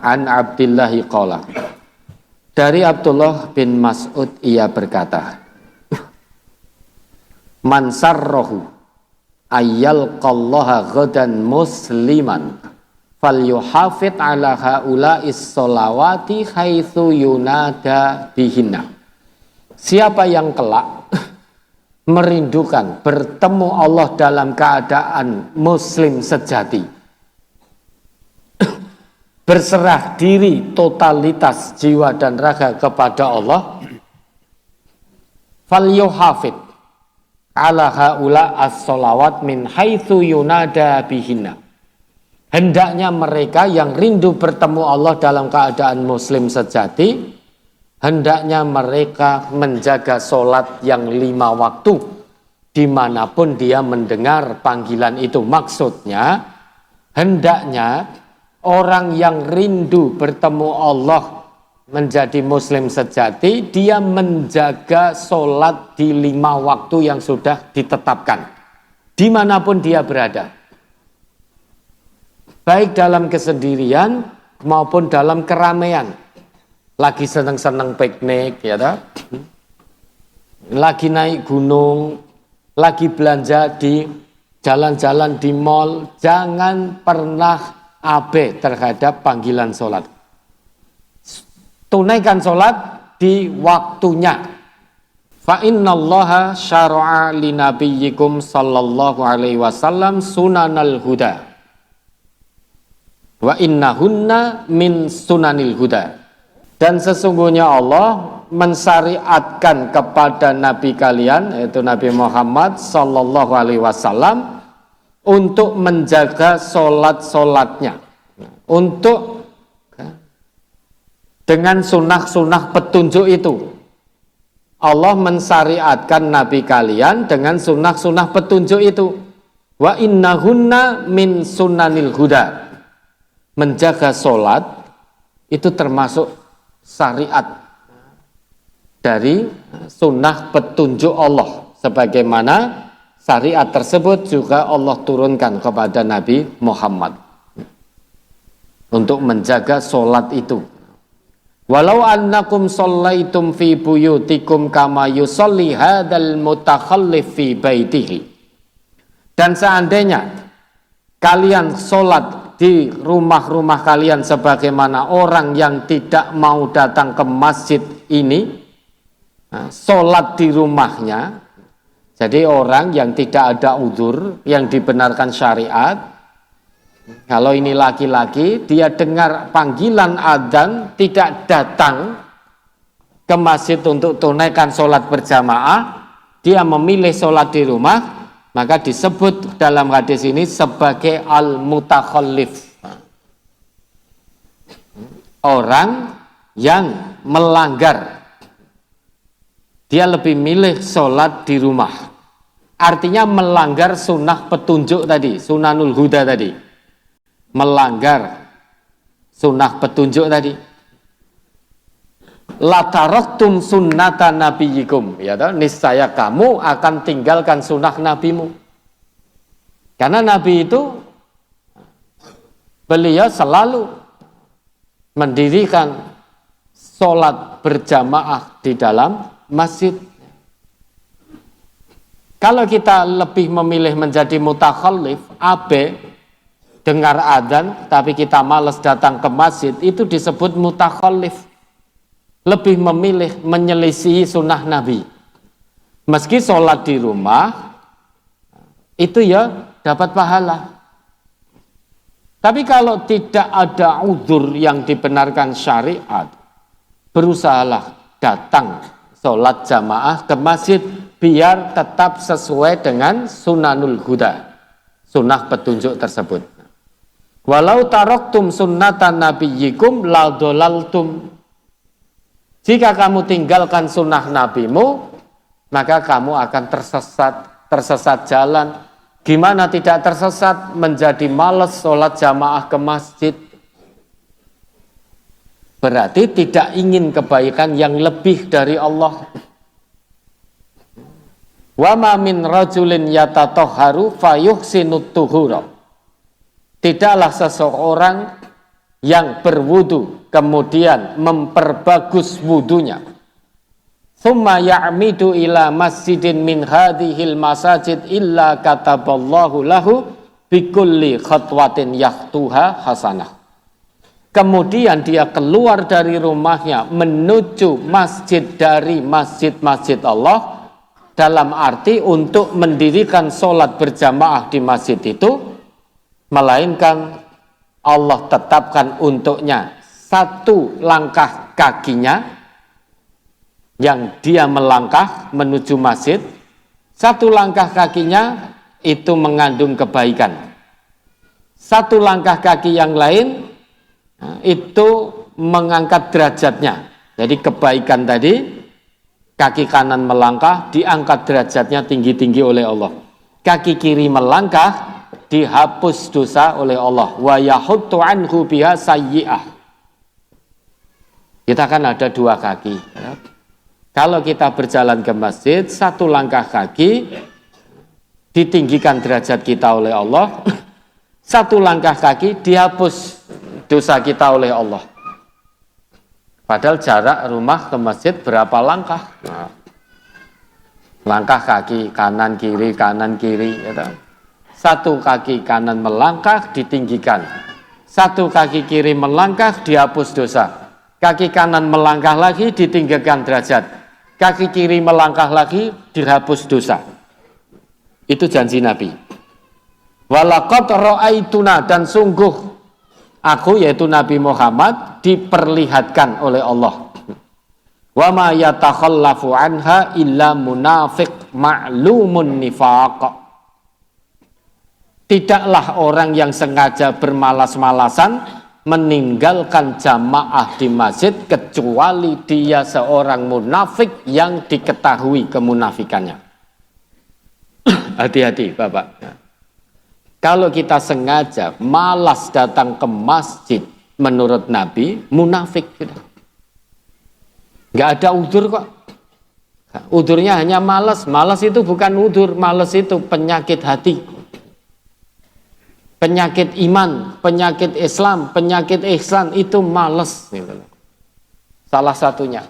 An Abdillahi qala. Dari Abdullah bin Mas'ud ia berkata, Man sarrahu ayyalqallaha ghadan musliman falyuhafid ala haula'is sholawati haitsu yunada bihinna. Siapa yang kelak merindukan bertemu Allah dalam keadaan muslim sejati, berserah diri totalitas jiwa dan raga kepada Allah, falyuhafid ala haula as-sholawat min haitsu yunada bihinna. Hendaknya mereka yang rindu bertemu Allah dalam keadaan muslim sejati, hendaknya mereka menjaga sholat yang 5 waktu dimanapun dia mendengar panggilan itu. Maksudnya hendaknya orang yang rindu bertemu Allah menjadi muslim sejati, dia menjaga sholat di 5 waktu yang sudah ditetapkan dimanapun dia berada, baik dalam kesendirian maupun dalam keramaian. Lagi seneng-seneng piknik, ya tak? Lagi naik gunung, lagi belanja di jalan-jalan di mall, jangan pernah abe terhadap panggilan sholat. Tunaikan sholat di waktunya. Fa innallaha syara'a li nabiyyikum sallallahu alaihi wasallam sunanal huda. Wa innahunna min sunanil huda. Dan sesungguhnya Allah mensyariatkan kepada nabi kalian, yaitu Nabi Muhammad sallallahu alaihi wasallam, untuk menjaga sholat-sholatnya, untuk dengan sunnah-sunnah petunjuk itu. Allah mensyariatkan nabi kalian dengan sunnah-sunnah petunjuk itu. Wa innahunna min sunanil huda. Menjaga sholat itu termasuk syariat dari sunnah petunjuk Allah, sebagaimana syariat tersebut juga Allah turunkan kepada Nabi Muhammad untuk menjaga sholat itu. Walau annakum shallaitum fi buyutikum kama yusalli hadzal mutakhallif fi baitihi. Dan seandainya kalian sholat di rumah-rumah kalian sebagaimana orang yang tidak mau datang ke masjid ini, sholat di rumahnya. Jadi orang yang tidak ada udzur yang dibenarkan syariat, kalau ini laki-laki, dia dengar panggilan adzan, tidak datang ke masjid untuk tunaikan sholat berjamaah, dia memilih sholat di rumah, maka disebut dalam hadis ini sebagai al-mutakhallif. Orang yang melanggar, dia lebih milih sholat di rumah. Artinya melanggar sunnah petunjuk tadi, sunanul huda tadi. Melanggar sunnah petunjuk tadi. La taraktum sunnata nabiyikum, ya toh, niscaya kamu akan tinggalkan sunnah nabimu. Karena nabi itu beliau selalu mendirikan sholat berjamaah di dalam masjid. Kalau kita lebih memilih menjadi mutakhallif, abe, dengar adzan tapi kita malas datang ke masjid, itu disebut mutakhallif. Lebih memilih menyelisihi sunnah Nabi. Meski sholat di rumah, itu ya dapat pahala. Tapi kalau tidak ada udzur yang dibenarkan syariat, berusahalah datang sholat jamaah ke masjid biar tetap sesuai dengan sunanul huda, sunnah petunjuk tersebut. Walau taraktum sunnatan nabiyyikum la dolaltum. Jika kamu tinggalkan sunnah nabimu, maka kamu akan tersesat jalan. Gimana tidak tersesat? Menjadi malas sholat jamaah ke masjid. Berarti tidak ingin kebaikan yang lebih dari Allah. Wa ma min rajulin yatatahharu fayuhsinut tuhura. Tidaklah seseorang yang berwudu kemudian memperbagus wudunya, thumma ya'midu ila masjidin min hadhil masajid illa kataballahu lahu bikulli khatwatin yahtuha hasanah. Kemudian dia keluar dari rumahnya menuju masjid dari masjid-masjid Allah, dalam arti untuk mendirikan sholat berjamaah di masjid itu, melainkan Allah tetapkan untuknya satu langkah kakinya yang dia melangkah menuju masjid, satu langkah kakinya itu mengandung kebaikan. Satu langkah kaki yang lain itu mengangkat derajatnya. Jadi kebaikan tadi, kaki kanan melangkah diangkat derajatnya tinggi-tinggi oleh Allah. Kaki kiri melangkah dihapus dosa oleh Allah. Wa yahuttu anhu biha sayyi'ah. Kita kan ada dua kaki. Kalau kita berjalan ke masjid, satu langkah kaki ditinggikan derajat kita oleh Allah. Satu langkah kaki dihapus dosa kita oleh Allah. Padahal jarak rumah ke masjid berapa langkah? Langkah kaki kanan kiri gitu. Satu kaki kanan melangkah ditinggikan, satu kaki kiri melangkah dihapus dosa. Kaki kanan melangkah lagi ditinggikan derajat, kaki kiri melangkah lagi dihapus dosa. Itu janji Nabi. Walaqad ra'aituna, dan sungguh aku, yaitu Nabi Muhammad, diperlihatkan oleh Allah. Wa ma yatakhallafu anha illa munafiq ma'lumun nifaq. Tidaklah orang yang sengaja bermalas-malasan meninggalkan jamaah di masjid kecuali dia seorang munafik yang diketahui kemunafikannya. Hati-hati Bapak. Kalau kita sengaja malas datang ke masjid, menurut Nabi, munafik. Nggak ada udur kok. Udurnya hanya malas. Malas itu bukan udur, malas itu penyakit hati. Penyakit iman, penyakit Islam, penyakit ihsan, itu malas. Salah satunya.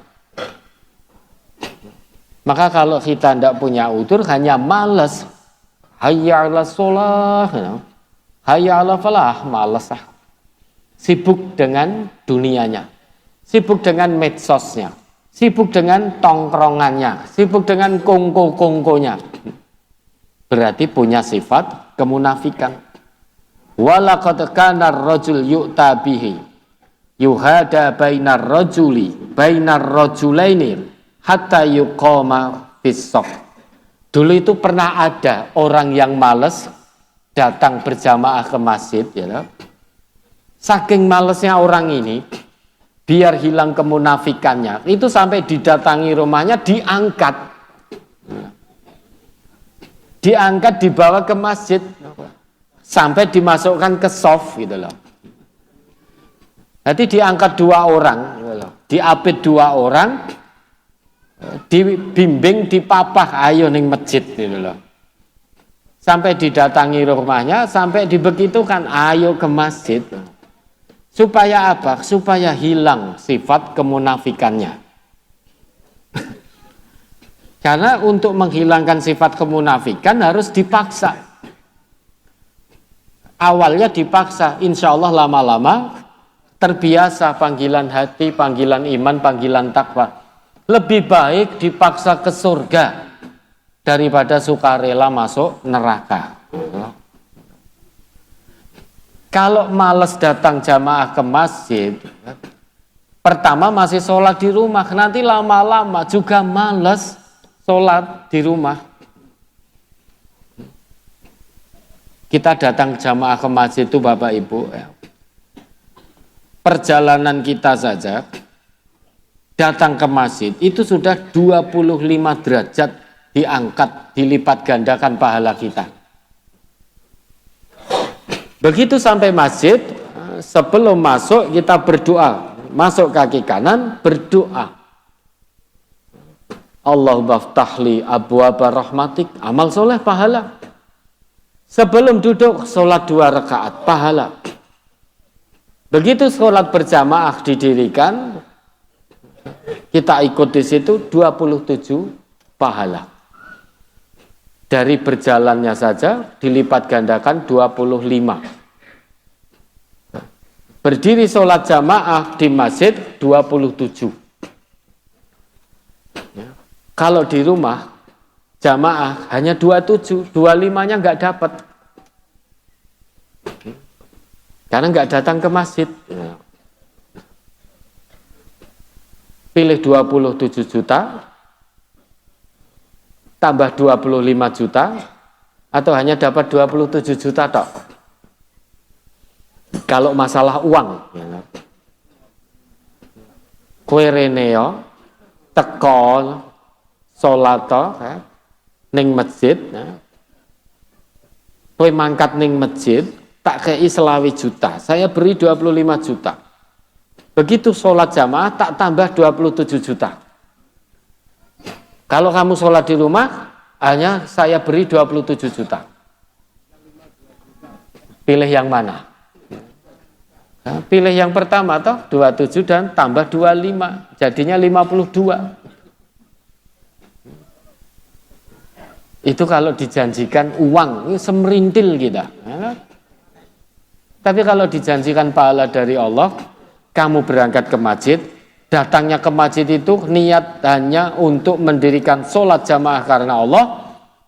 Maka kalau kita tidak punya udur, hanya malas, hayya ala sholah, hayya ala falah, malas. Sibuk dengan dunianya, sibuk dengan medsosnya, sibuk dengan tongkrongannya, sibuk dengan kongko-kongkonya. Berarti punya sifat kemunafikan. Walaqad kana ar-rajul yu'ta bihi yuhada bainar rajulaini hatta yuqama fis-shaf. Dulu itu pernah ada orang yang malas datang berjamaah ke masjid, ya. Saking malesnya orang ini, biar hilang kemunafikannya, itu sampai didatangi rumahnya, diangkat dibawa ke masjid, sampai dimasukkan ke shaf gitu loh. Nanti diangkat 2 orang, gitu loh. Diapit 2 orang, dibimbing, dipapah, ayo ning masjid gitu loh. Sampai didatangi rumahnya, sampai dibegitukan, ayo ke masjid. Supaya apa? Supaya hilang sifat kemunafikannya. Karena untuk menghilangkan sifat kemunafikan harus dipaksa. Awalnya dipaksa, insya Allah lama-lama terbiasa panggilan hati, panggilan iman, panggilan takwa. Lebih baik dipaksa ke surga daripada sukarela masuk neraka. Kalau malas datang jamaah ke masjid, pertama masih sholat di rumah, nanti lama-lama juga malas sholat di rumah. Kita datang jamaah ke masjid itu Bapak Ibu, perjalanan kita saja datang ke masjid itu sudah 25 derajat diangkat, dilipat gandakan pahala kita. Begitu sampai masjid, sebelum masuk kita berdoa, masuk kaki kanan berdoa. Allahumma ftahli abwaaba rahmatik, amal soleh pahala. Sebelum duduk sholat 2 rakaat pahala. Begitu sholat berjamaah didirikan, kita ikut di situ 27 pahala. Dari berjalannya saja dilipat gandakan 25. Berdiri sholat jamaah di masjid 27. Ya. Kalau di rumah jamaah hanya 27, 25-nya nggak dapat. Karena nggak datang ke masjid. Ya. Pilih 27 juta, tambah 25 juta, atau hanya dapat 27 juta tok. Kalau masalah uang, ya. Kowe rene yo teko salat ya, ning masjid, ya. Kowe mangkat ning masjid, tak kei 20 juta, saya beri 25 juta. Begitu sholat jamaah tak tambah 27 juta. Kalau kamu sholat di rumah, hanya saya beri 27 juta. Pilih yang mana? Nah, pilih yang pertama toh, 27 dan tambah 25, jadinya 52. Itu kalau dijanjikan uang, ini semerintil kita. Ya. Tapi kalau dijanjikan pahala dari Allah, kamu berangkat ke masjid, datangnya ke masjid itu niat hanya untuk mendirikan sholat jamaah karena Allah,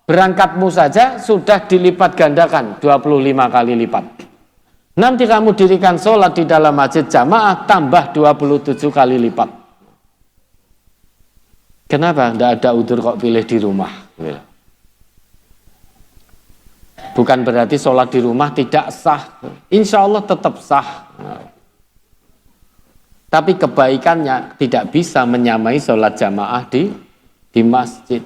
berangkatmu saja sudah dilipat gandakan 25 kali lipat. Nanti kamu dirikan sholat di dalam masjid jamaah tambah 27 kali lipat. Kenapa? Tidak ada udzur kok pilih di rumah. Bukan berarti sholat di rumah tidak sah. Insya Allah tetap sah. Tapi kebaikannya tidak bisa menyamai sholat jamaah di masjid.